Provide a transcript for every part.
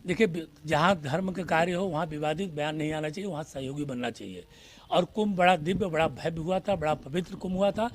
देखिए, जहाँ धर्म का कार्य हो वहाँ विवादित बयान नहीं आना चाहिए, वहाँ सहयोगी बनना चाहिए। और कुंभ बड़ा दिव्य, बड़ा भव्य हुआ था, बड़ा पवित्र कुंभ हुआ था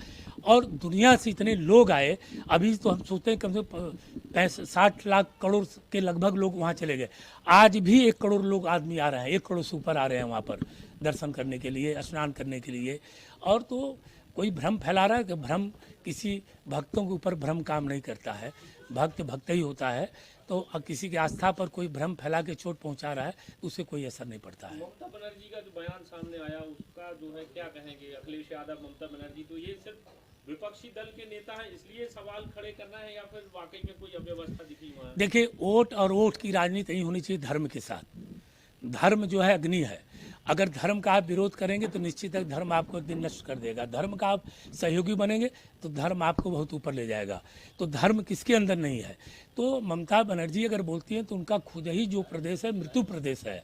और दुनिया से इतने लोग आए। अभी तो हम सोचते हैं कम से कम 60 लाख करोड़ के लगभग लोग वहाँ चले गए। आज भी 1 करोड़ लोग आदमी आ रहे हैं, 1 करोड़ से ऊपर आ रहे हैं वहाँ पर दर्शन करने के लिए, स्नान करने के लिए। और तो कोई भ्रम फैला रहा है कि भ्रम किसी भक्तों के ऊपर भ्रम काम नहीं करता है, भक्त भक्त ही होता है। तो किसी की आस्था पर कोई भ्रम फैला के चोट पहुंचा रहा है तो उससे कोई असर नहीं पड़ता है। ममता बनर्जी का जो बयान सामने आया उसका जो है क्या कहेंगे? अखिलेश यादव, ममता बनर्जी, तो ये सिर्फ विपक्षी दल के नेता हैं इसलिए सवाल खड़े करना है या फिर वाकई में कोई अव्यवस्था दिखी वहाँ? देखिए, वोट और वोट की राजनीति नहीं होनी चाहिए धर्म के साथ। धर्म जो है अग्नि है, अगर धर्म का आप विरोध करेंगे तो निश्चित है धर्म आपको एक दिन नष्ट कर देगा। धर्म का आप सहयोगी बनेंगे तो धर्म आपको बहुत ऊपर ले जाएगा। तो धर्म किसके अंदर नहीं है। तो ममता बनर्जी अगर बोलती हैं तो उनका खुद ही जो प्रदेश है मृत्यु प्रदेश है।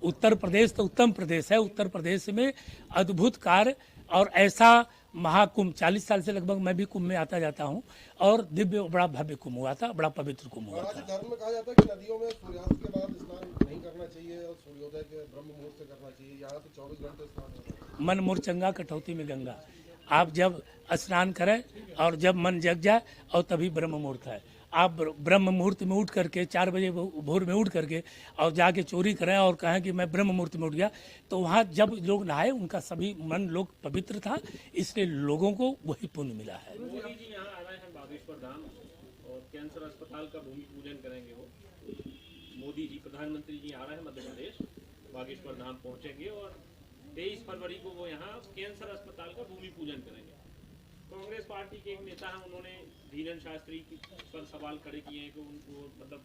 उत्तर प्रदेश तो उत्तम प्रदेश है। उत्तर प्रदेश में अद्भुत कार्य और ऐसा महाकुंभ 40 साल से लगभग मैं भी कुंभ में आता जाता हूँ और दिव्य बड़ा भव्य कुंभ हुआ था, बड़ा पवित्र कुंभ हुआ था। धर्म में कहा जाता है कि नदियों में सूर्यास्त के बाद स्नान नहीं करना चाहिए और सूर्योदय के ब्रह्म मुहूर्त से करना चाहिए। यहाँ तो 24 घंटे स्नान होता है। मन मोर चंगा कटौती में गंगा। आप जब स्नान करें और जब मन जग जाए और तभी ब्रह्म मुहूर्त है। आप ब्रह्म मुहूर्त में उठ करके 4 बजे भोर में उठ करके और जाके चोरी करें और कहें कि मैं ब्रह्म मुहूर्त में उठ गया, तो वहाँ जब लोग नहाए उनका सभी मन लोग पवित्र था, इसलिए लोगों को वही पुण्य मिला है। मोदी जी यहाँ आ रहे हैं बागेश्वर धाम और कैंसर अस्पताल का भूमि पूजन करेंगे। वो मोदी जी, प्रधानमंत्री जी आ रहे हैं मध्य प्रदेश, बागेश्वर धाम पहुँचेंगे और 23 फरवरी को वो यहाँ कैंसर अस्पताल का भूमि पूजन करेंगे। कांग्रेस पार्टी के एक नेता हैं, उन्होंने धीरेन्द्र शास्त्री पर सवाल खड़े किए हैं कि उनको मतलब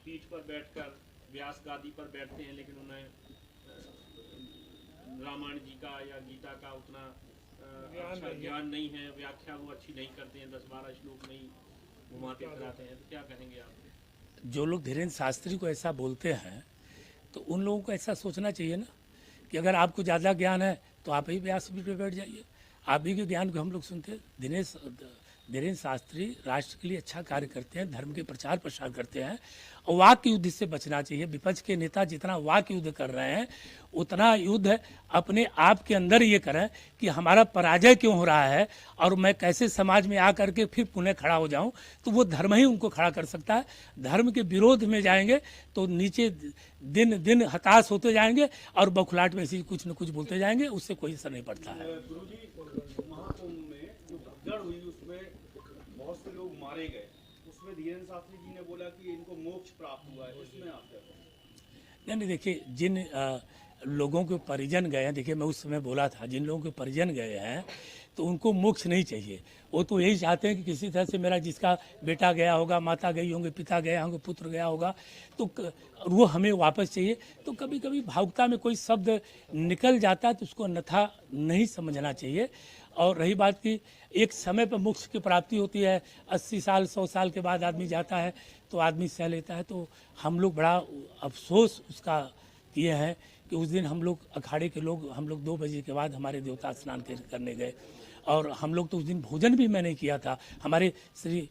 पीठ पर बैठकर व्यास गादी पर बैठते हैं लेकिन उन्हें रामायण जी का या गीता का उतना अच्छा ज्ञान नहीं है, व्याख्या वो अच्छी नहीं करते हैं, 10-12 श्लोक नहीं घुमाते फिराते हैं। तो क्या कहेंगे आप? जो लोग धीरेन्द्र शास्त्री को ऐसा बोलते हैं तो उन लोगों को ऐसा सोचना चाहिए ना कि अगर आपको ज़्यादा ज्ञान है तो आप ही व्यास पीठ पर बैठ जाइए। आप ही के ज्ञान को हम लोग सुनते हैं। धीरेन्द्र शास्त्री राष्ट्र के लिए अच्छा कार्य करते हैं, धर्म के प्रचार प्रसार करते हैं और वाक युद्ध से बचना चाहिए। विपक्ष के नेता जितना वाक युद्ध कर रहे हैं उतना युद्ध अपने आप के अंदर ये करें कि हमारा पराजय क्यों हो रहा है और मैं कैसे समाज में आकर के फिर पुनः खड़ा हो जाऊं, तो वो धर्म ही उनको खड़ा कर सकता है। धर्म के विरोध में जाएंगे तो नीचे दिन दिन हताश होते जाएंगे और बौखलाहट में ऐसी कुछ न कुछ बोलते जाएंगे, उससे कोई असर नहीं पड़ता है। महाकुंभ में जो भगदड़ हुई उसमें बहुत से लोग मारे गए, उसमें धीरेन्द्र शास्त्री जी ने बोला कि इनको मोक्ष प्राप्त हुआ है, इसमें आप क्या कहें? नहीं, देखिए, जिन लोगों के परिजन गए हैं, देखिए मैं उस समय बोला था जिन लोगों के परिजन गए हैं तो उनको मोक्ष नहीं चाहिए। वो तो यही चाहते हैं कि किसी तरह से मेरा जिसका बेटा गया होगा, माता गई होंगे, पिता गया होंगे, पुत्र गया होगा, तो वो हमें वापस चाहिए। तो कभी कभी भावुकता में कोई शब्द निकल जाता है तो उसको अन्यथा नहीं समझना चाहिए। और रही बात की एक समय पर मोक्ष की प्राप्ति होती है, 80 साल 100 साल के बाद आदमी जाता है तो आदमी सह लेता है। तो हम लोग बड़ा अफसोस उसका किए हैं कि उस दिन हम लोग अखाड़े के लोग, हम लोग 2 बजे के बाद हमारे देवता स्नान करने गए और हम लोग तो उस दिन भोजन भी मैं नहीं किया था। हमारे श्री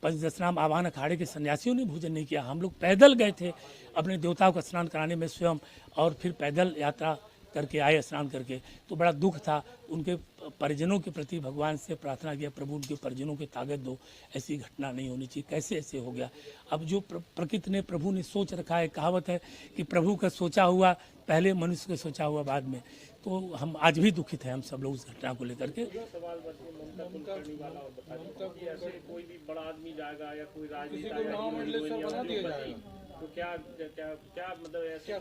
पंचदशनाम आवाहन अखाड़े के सन्यासियों ने भोजन नहीं किया। हम लोग पैदल गए थे अपने देवताओं का स्नान कराने में स्वयं और फिर पैदल यात्रा करके आए स्नान करके। तो बड़ा दुख था। उनके परिजनों के प्रति भगवान से प्रार्थना किया, प्रभु उनके परिजनों की ताकत दो, ऐसी घटना नहीं होनी चाहिए। कैसे ऐसे हो गया? अब जो प्रकृति ने, प्रभु ने सोच रखा है, कहावत है कि प्रभु का सोचा हुआ पहले, मनुष्य का सोचा हुआ बाद में। तो हम आज भी दुखित हैं हम सब लोग उस घटना को लेकर के। सवाल बच्चे ममता कुलकर्णी वाला और बता दीजिए कि ऐसे कोई भी बड़ा आदमी जाएगा या कोई राजनेता तो क्या क्या क्या मतलब ऐसे?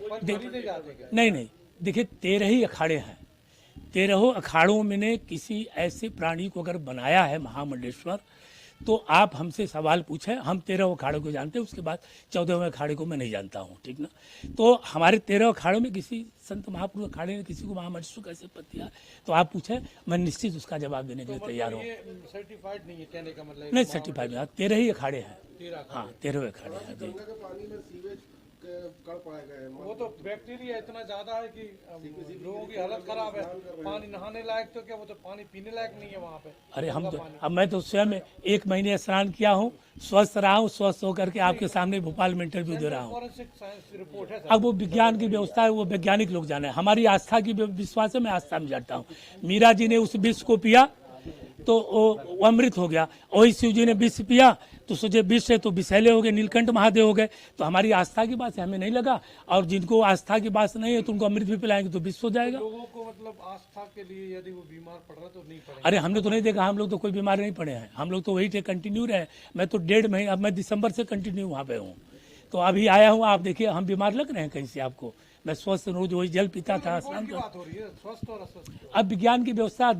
नहीं, देखिए 13 ही अखाड़े हैं। 13 अखाड़ों में ने किसी ऐसे प्राणी को अगर बनाया है महामंडलेश्वर तो आप हमसे सवाल पूछें, हम 13 अखाड़ों को जानते हैं, उसके बाद 14वें अखाड़े को मैं नहीं जानता हूँ, ठीक ना। तो हमारे 13 अखाड़ों में किसी संत महापुरुष अखाड़े ने किसी को महामंडलेश्वर कैसे पद दिया तो आप पूछें, मैं निश्चित उसका जवाब देने के लिए तैयार हूँ। सर्टिफाइड नहीं है कहने का मतलब? नहीं, सर्टिफाइड नहीं, 13 ही अखाड़े हैं। हाँ, 13 अखाड़े हैं जी। गंगा के पानी में सीवेज कण पाए गए हैं। वो तो बैक्टीरिया इतना ज्यादा है कि लोगों की हालत खराब है। पानी नहाने लायक तो क्या, वो तो पानी पीने लायक नहीं है वहाँ पे। अरे हम तो अब मैं तो स्वयं 1 महीने स्नान किया हूँ, स्वस्थ रहा हूँ, स्वस्थ होकर के आपके सामने भोपाल में इंटरव्यू दे रहा हूँ। फॉरेंसिक साइंस रिपोर्ट है सर। अब वो विज्ञान की व्यवस्था है, वो वैज्ञानिक लोग जाने। हमारी आस्था की विश्वास है, मैं आस्था में जाता हूँ। मीरा जी ने उस विष को पिया तो वो अमृत हो गया, वही शिव जी ने विष पिया तो सोचे विष है तो विषैले हो गए, नीलकंठ महादेव हो गए। तो हमारी आस्था की बात है, हमें नहीं लगा। और जिनको आस्था की बात नहीं है तो उनको अमृत भी पिलाएंगे तो विष हो जाएगा। लोगों को मतलब आस्था के लिए यदि वो बीमार पड़ रहा तो नहीं पड़ेगा। अरे हमने तो नहीं देखा, हम लोग तो कोई बीमार नहीं पड़े हैं, हम लोग तो वही थे, कंटिन्यू रहे। मैं तो 1.5 महीने, अब मैं दिसंबर से कंटिन्यू वहाँ पे हूँ, तो अभी आया हूँ। आप देखिए हम बीमार लग रहे हैं कहीं से आपको? मैं स्वस्थ रोज वही जल पीता था, स्नान की था। बात हो रही है स्वस्थ और अस्वस्थ। अब विज्ञान की व्यवस्था